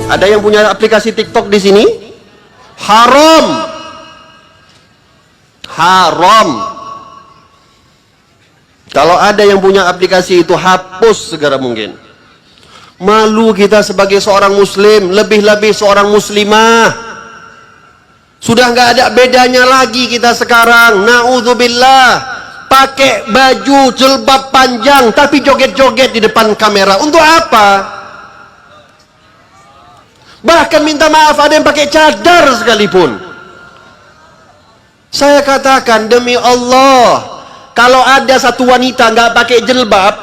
Ada yang punya aplikasi TikTok di sini? Haram. Haram. Kalau ada yang punya aplikasi itu, hapus segera mungkin. Malu kita sebagai seorang muslim, lebih-lebih seorang muslimah. Sudah nggak ada bedanya lagi kita sekarang. Na'udzubillah. Pakai baju jilbab panjang tapi joget-joget di depan kamera. Untuk apa? Bahkan minta maaf ada yang pakai cadar sekalipun. Saya katakan demi Allah, kalau ada satu wanita nggak pakai jilbab,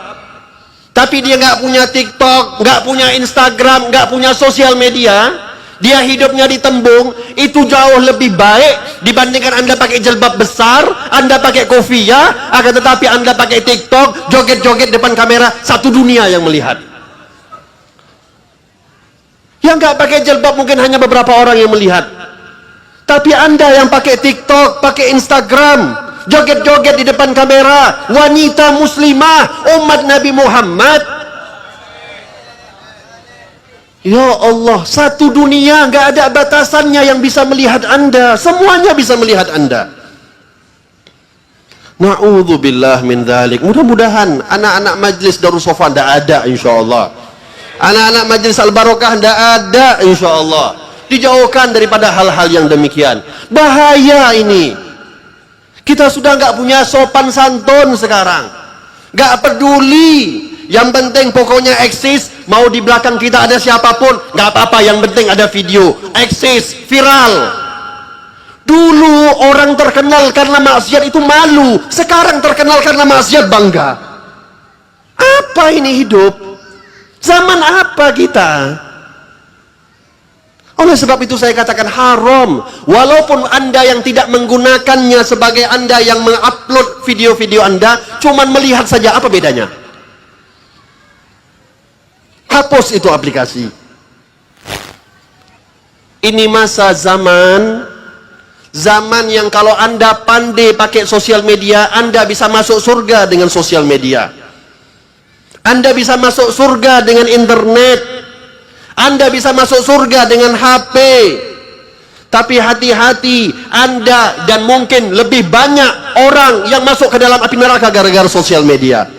tapi dia nggak punya TikTok, nggak punya Instagram, nggak punya sosial media, dia hidupnya di tembung, itu jauh lebih baik dibandingkan Anda pakai jilbab besar, Anda pakai kopiah, akan tetapi Anda pakai TikTok, joget-joget depan kamera, satu dunia yang melihat. Yang nggak pakai jilbab mungkin hanya beberapa orang yang melihat. Tapi Anda yang pakai TikTok, pakai Instagram, joget-joget di depan kamera, wanita muslimah, umat Nabi Muhammad. Ya Allah, satu dunia nggak ada batasannya yang bisa melihat Anda. Semuanya bisa melihat Anda. Na'udzubillah min dzalik. Mudah-mudahan anak-anak majlis Darussafa tidak ada insyaallah. Anak-anak majlis Al-Barokah tidak ada insyaallah. Dijauhkan daripada hal-hal yang demikian. Bahaya ini. Kita sudah nggak punya sopan santun sekarang. Nggak peduli. Yang penting pokoknya eksis. Mau di belakang kita ada siapapun, nggak apa-apa. Yang penting ada video. Eksis, viral. Dulu orang terkenal karena maksiat itu malu. Sekarang terkenal karena maksiat bangga. Apa ini hidup? Zaman apa kita? Oleh sebab itu saya katakan haram. Walaupun Anda yang tidak menggunakannya sebagai Anda yang mengupload video-video Anda, cuman melihat saja, apa bedanya? Hapus itu aplikasi. Ini masa zaman yang kalau Anda pandai pakai sosial media, Anda bisa masuk surga dengan sosial media. Anda bisa masuk surga dengan internet. Anda bisa masuk surga dengan HP. Tapi hati-hati, Anda dan mungkin lebih banyak orang yang masuk ke dalam api neraka gara-gara sosial media.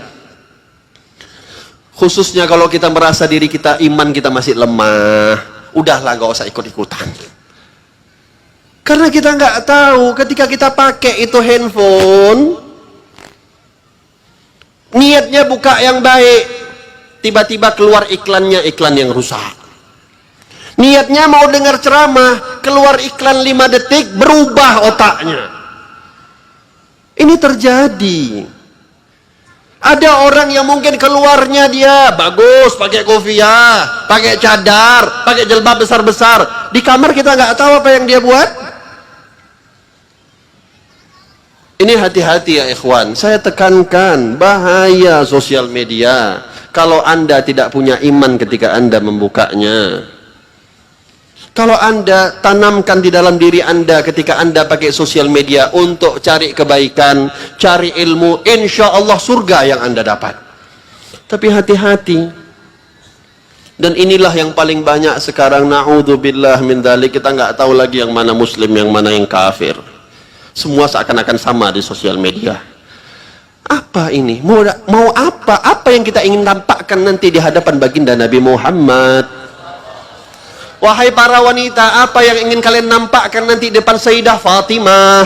Khususnya kalau kita merasa diri kita, iman kita masih lemah, udahlah gak usah ikut-ikutan. Karena kita nggak tahu ketika kita pakai itu handphone, niatnya buka yang baik, tiba-tiba keluar iklannya, iklan yang rusak. Niatnya mau dengar ceramah, keluar iklan 5 detik, berubah otaknya. Ini terjadi. Ada orang yang mungkin keluarnya dia bagus, pakai kopiah, pakai cadar, pakai jilbab besar-besar. Di kamar kita nggak tahu apa yang dia buat. Ini hati-hati ya ikhwan. Saya tekankan bahaya sosial media. Kalau Anda tidak punya iman ketika Anda membukanya. Kalau Anda tanamkan di dalam diri Anda ketika Anda pakai sosial media untuk cari kebaikan, cari ilmu, insya Allah surga yang Anda dapat. Tapi hati-hati. Dan inilah yang paling banyak sekarang, na'udzubillah min dzalik, kita nggak tahu lagi yang mana muslim, yang mana yang kafir. Semua seakan-akan sama di sosial media. Apa ini? Mau apa? Apa yang kita ingin tampakkan nanti di hadapan baginda Nabi Muhammad? Wahai para wanita, apa yang ingin kalian nampakkan nanti di depan Sayyidah Fatimah?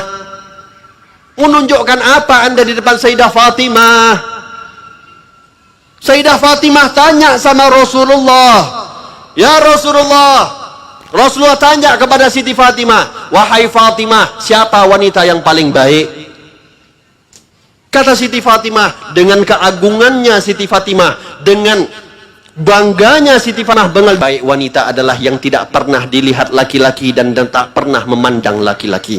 Menunjukkan apa Anda di depan Sayyidah Fatimah? Sayyidah Fatimah tanya sama Rasulullah, ya Rasulullah, Rasulullah tanya kepada Siti Fatimah, wahai Fatimah, siapa wanita yang paling baik? Kata Siti Fatimah, dengan keagungannya Siti Fatimah, dengan bangganya Siti Fatimah, baik wanita adalah yang tidak pernah dilihat laki-laki dan tak pernah memandang laki-laki.